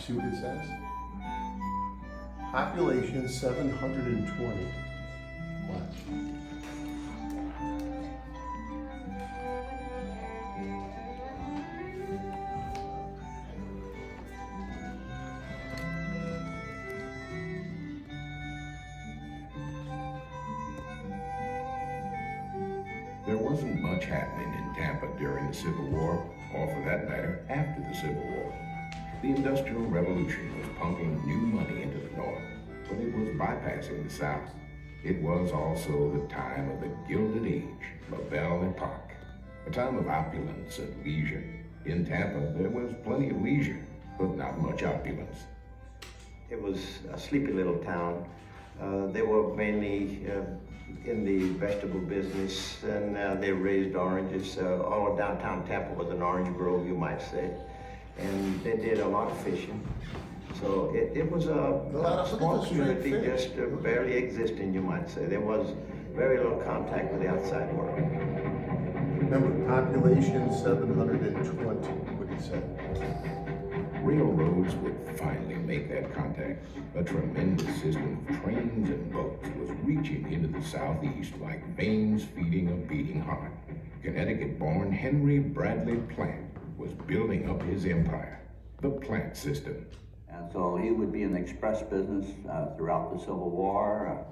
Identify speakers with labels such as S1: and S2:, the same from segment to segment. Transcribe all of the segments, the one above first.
S1: See what it says? Population 720. What?
S2: There wasn't much happening in Tampa during the Civil War, or for that matter, after the Civil War. The Industrial Revolution was pumping new money into the North, but it was bypassing the South. It was also the time of the Gilded Age, La Belle Epoque, a time of opulence and leisure. In Tampa, there was plenty of leisure, but not much opulence.
S3: It was a sleepy little town. They were mainly in the vegetable business, and they raised oranges. All of downtown Tampa was an orange grove, you might say. And they did a lot of fishing. So it was a small community, just barely existing, you might say. There was very little contact with the outside world.
S1: Remember, population 720, what he said.
S2: Railroads would finally make that contact. A tremendous system of trains and boats was reaching into the Southeast like veins feeding a beating heart. Connecticut-born Henry Bradley Plant was building up his empire, the Plant System.
S4: And so he would be in the express business throughout the Civil War,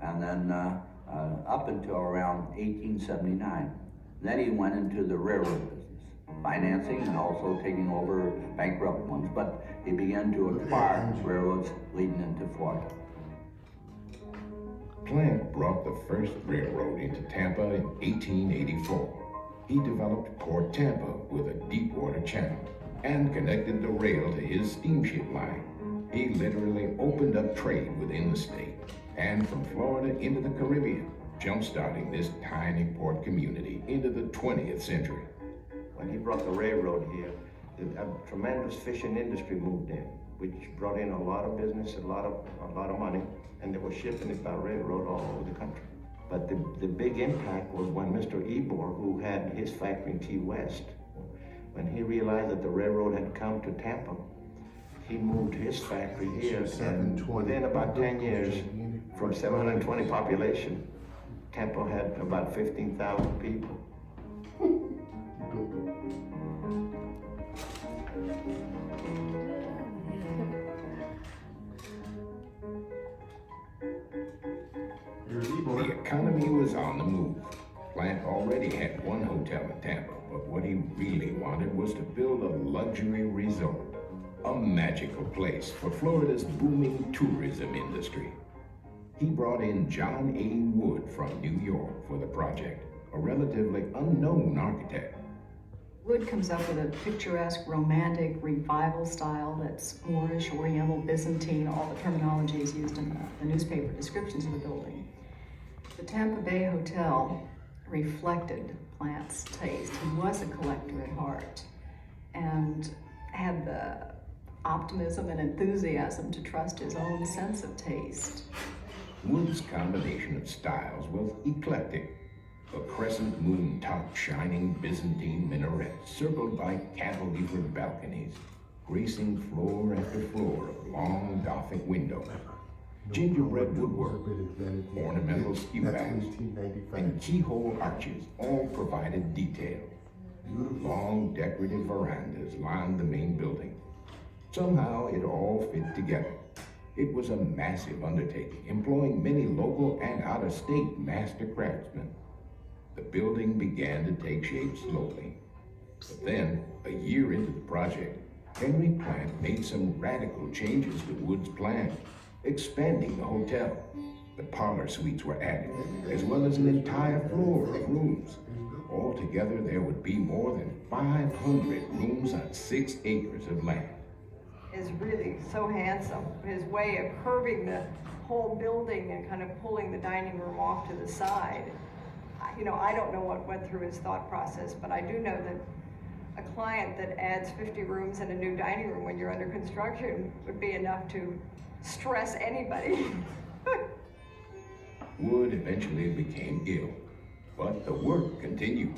S4: and then up until around 1879. Then he went into the railroad business, financing and also taking over bankrupt ones, but he began to acquire railroads leading into Florida.
S2: Plant brought the first railroad into Tampa in 1884. He developed Port Tampa with a deep water channel and connected the rail to his steamship line. He literally opened up trade within the state and from Florida into the Caribbean, jump-starting this tiny port community into the 20th century.
S3: When he brought the railroad here, a tremendous fishing industry moved in, which brought in a lot of business, a lot of money, and they were shipping it by railroad all over the country. But the big impact was when Mr. Ebor, who had his factory in Key West, when he realized that the railroad had come to Tampa, he moved his factory here, and within about 10 years, from 720 population, Tampa had about 15,000 people.
S2: The economy was on the move. Plant already had one hotel in Tampa, but what he really wanted was to build a luxury resort, a magical place for Florida's booming tourism industry. He brought in John A. Wood from New York for the project, a relatively unknown architect.
S5: Wood comes up with a picturesque, romantic revival style that's Moorish, Oriental, Byzantine, all the terminology is used in the newspaper descriptions of the building. The Tampa Bay Hotel reflected Plant's taste. He was a collector at heart and had the optimism and enthusiasm to trust his own sense of taste.
S2: Wood's combination of styles was eclectic. A crescent moon top shining Byzantine minaret circled by cantilevered balconies, gracing floor after floor of long Gothic windows. Gingerbread woodwork, ornamental skew backs, and keyhole arches all provided detail. Long decorative verandas lined the main building. Somehow it all fit together. It was a massive undertaking, employing many local and out-of-state master craftsmen. The building began to take shape slowly. But then, a year into the project, Henry Plant made some radical changes to Wood's plan, expanding the hotel. The parlor suites were added, as well as an entire floor of rooms. Altogether, there would be more than 500 rooms on 6 acres of land.
S6: Is really so handsome. His way of curving the whole building and kind of pulling the dining room off to the side. You know, I don't know what went through his thought process, but I do know that a client that adds 50 rooms and a new dining room when you're under construction would be enough to stress anybody.
S2: Wood eventually became ill, but the work continued.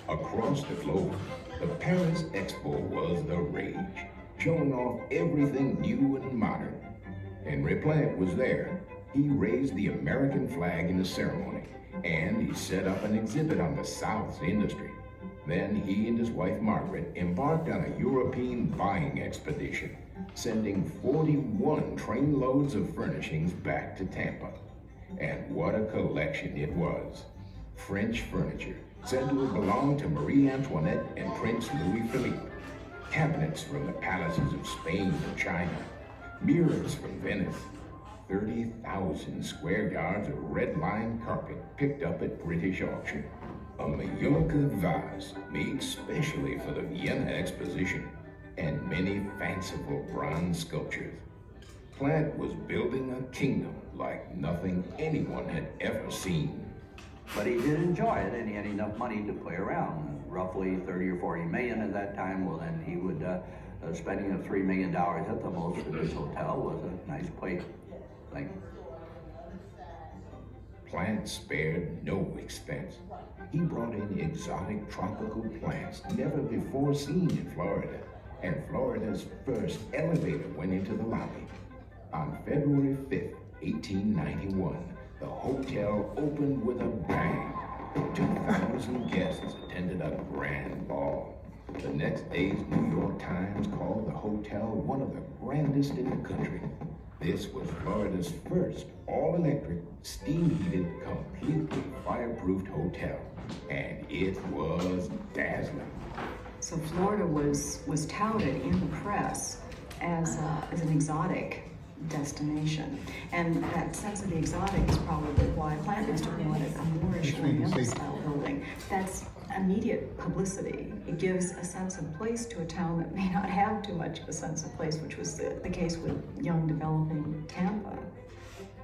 S2: Across the globe, The Paris Expo was the rage, showing off everything new and modern. Henry Plant was there. He raised the American flag in the ceremony, and he set up an exhibit on the South's industry. Then he and his wife Margaret embarked on a European buying expedition, sending 41 trainloads of furnishings back to Tampa. And what a collection it was. French furniture, said to have belonged to Marie Antoinette and Prince Louis Philippe. Cabinets from the palaces of Spain and China. Mirrors from Venice. 30,000 square yards of red-lined carpet picked up at British auction. A Mallorca vase made specially for the Vienna Exposition, and many fanciful bronze sculptures. Plant was building a kingdom like nothing anyone had ever seen.
S4: But he did enjoy it, and he had enough money to play around. Roughly 30 or 40 million at that time. Well, then he would, spending of $3 million at the most at his hotel was a nice play thing.
S2: Plant spared no expense. He brought in exotic tropical plants never before seen in Florida, and Florida's first elevator went into the lobby. On February 5th, 1891, the hotel opened with a bang. 2,000 guests attended a grand ball. The next day's New York Times called the hotel one of the grandest in the country. This was Florida's first all-electric, steam-heated, completely fireproofed hotel, and it was dazzling.
S5: So Florida was touted in the press as an exotic destination, and that sense of the exotic is probably why Plant must have wanted a Moorish Oriental style building. That's immediate publicity. It gives a sense of place to a town that may not have too much of a sense of place, which was the case with young developing Tampa.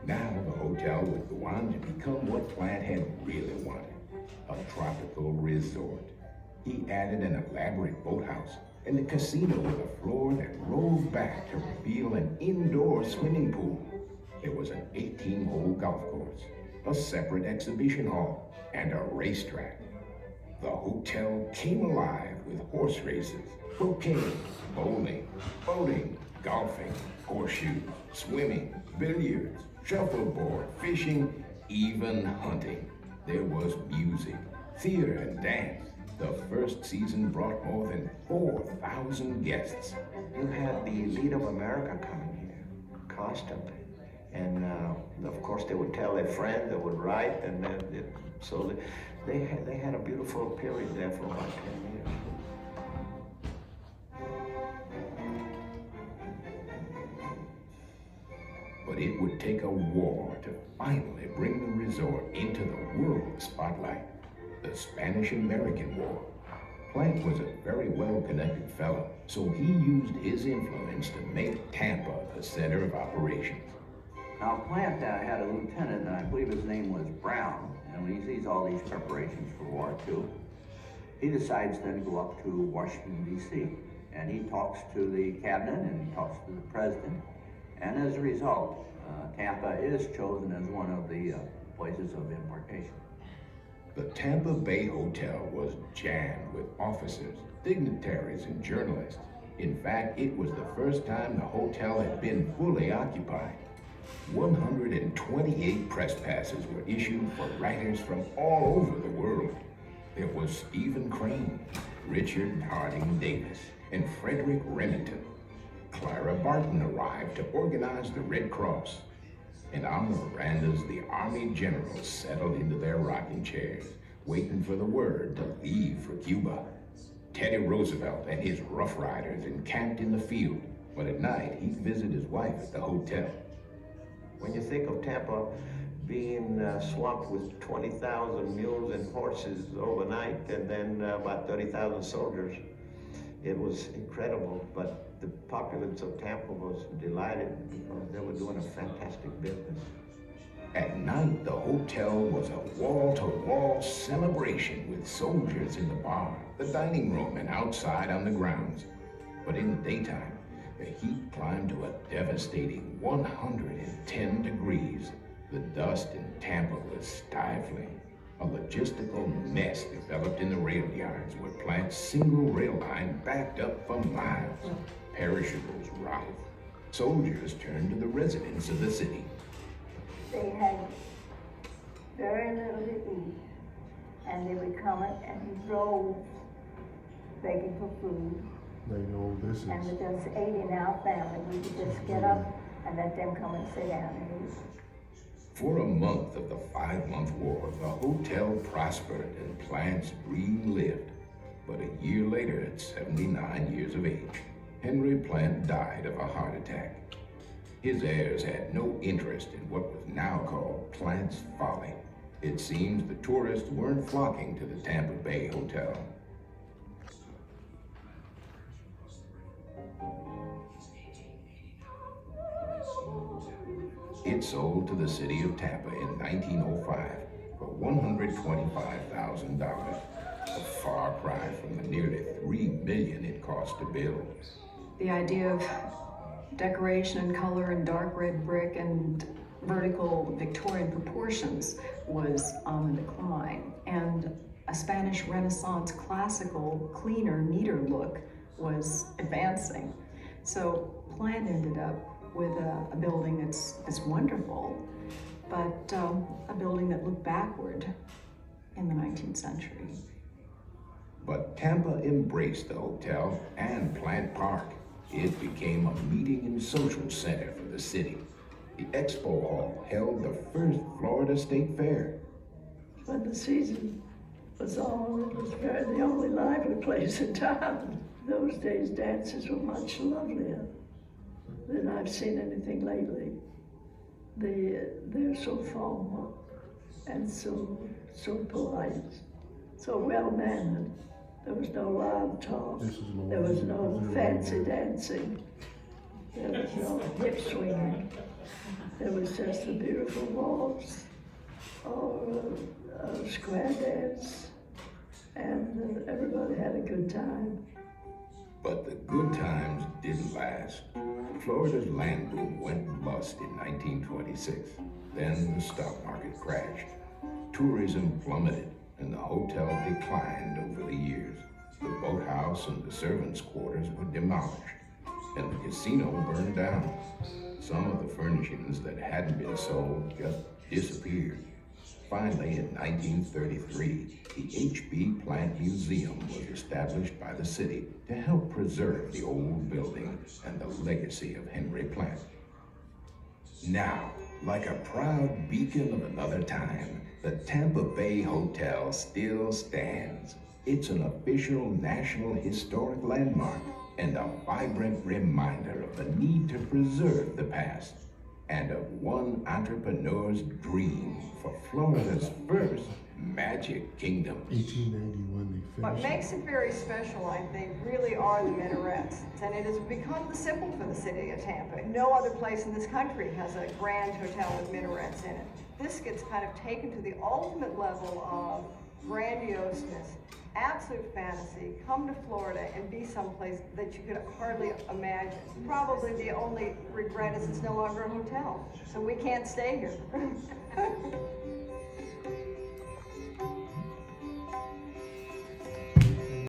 S2: Now the hotel would go on to become what Plant had really wanted, a tropical resort. He added an elaborate boathouse and a casino with a floor that rolled back to reveal an indoor swimming pool. There was an 18-hole golf course, a separate exhibition hall, and a racetrack. The hotel came alive with horse races, croquet, bowling, boating, golfing, horseshoes, swimming, billiards, shuffleboard, fishing, even hunting. There was music, theater, and dance. The first season brought more than 4,000 guests.
S3: You had the elite of America coming here constantly. And of course they would tell their friends, they would write, and so they had a beautiful period there for about 10 years.
S2: But it would take a war to finally bring the resort into the world spotlight. The Spanish-American War. Plant was a very well-connected fellow, so he used his influence to make Tampa the center of operations.
S4: Now, Plant had a lieutenant, and I believe his name was Brown, and when he sees all these preparations for War II, he decides then to go up to Washington, D.C., and he talks to the cabinet, and he talks to the president, and as a result, Tampa is chosen as one of the places of importation.
S2: The Tampa Bay Hotel was jammed with officers, dignitaries, and journalists. In fact, it was the first time the hotel had been fully occupied. 128 press passes were issued for writers from all over the world. There was Stephen Crane, Richard Harding Davis, and Frederick Remington. Clara Barton arrived to organize the Red Cross. And on the verandas, the Army generals settled into their rocking chairs, waiting for the word to leave for Cuba. Teddy Roosevelt and his Rough Riders encamped in the field, but at night he'd visit his wife at the hotel.
S3: When you think of Tampa being swamped with 20,000 mules and horses overnight, and then about 30,000 soldiers, it was incredible, but the populace of Tampa was delighted because they were doing a fantastic business.
S2: At night, the hotel was a wall-to-wall celebration with soldiers in the bar, the dining room, and outside on the grounds. But in the daytime, the heat climbed to a devastating 110 degrees. The dust in Tampa was stifling. A logistical mess developed in the rail yards where plant's single rail line backed up for miles. Perishables rotted. Soldiers turned to the residents of the city.
S7: They had very little to eat, and they would come and drove begging for food.
S1: They know this is.
S7: And with us 8 in our family, we would just get up and let them come and sit down and eat.
S2: For a month of the 5-month war, the hotel prospered and Plant's dream lived. But a year later, at 79 years of age, Henry Plant died of a heart attack. His heirs had no interest in what was now called Plant's Folly. It seems the tourists weren't flocking to the Tampa Bay Hotel. It sold to the city of Tampa in 1905 for $125,000, a far cry from the nearly $3 million it cost to build.
S5: The idea of decoration and color and dark red brick and vertical Victorian proportions was on the decline, and a Spanish Renaissance classical, cleaner, neater look was advancing. So Plant ended up with a building that's wonderful, but a building that looked backward in the 19th century.
S2: But Tampa embraced the hotel and Plant Park. It became a meeting and social center for the city. The Expo Hall held the first Florida State Fair.
S8: When the season was on, it was the only lively place in town. Those days, dances were much lovelier than I've seen anything lately. They're so formal and so polite, so well-mannered. There was no loud talk. There was no fancy dancing. There was no hip swinging. There was just a beautiful waltz or a square dance, and everybody had a good time.
S2: But the good times didn't last. Florida's land boom went bust in 1926. Then the stock market crashed. Tourism plummeted, and the hotel declined over the years. The boathouse and the servants' quarters were demolished, and the casino burned down. Some of the furnishings that hadn't been sold just disappeared. Finally, in 1933, the H.B. Plant Museum was established by the city to help preserve the old building and the legacy of Henry Plant. Now, like a proud beacon of another time, the Tampa Bay Hotel still stands. It's an official National Historic Landmark and a vibrant reminder of the need to preserve the past and of one entrepreneur's dream for Florida's first Magic Kingdom.
S1: 1891 they finished.
S6: What makes it very special, I think, really are the minarets. And it has become the symbol for the city of Tampa. No other place in this country has a grand hotel with minarets in it. This gets kind of taken to the ultimate level of grandioseness, absolute fantasy. Come to Florida and be someplace that you could hardly imagine. Probably the only regret is it's no longer a hotel, so we can't stay here.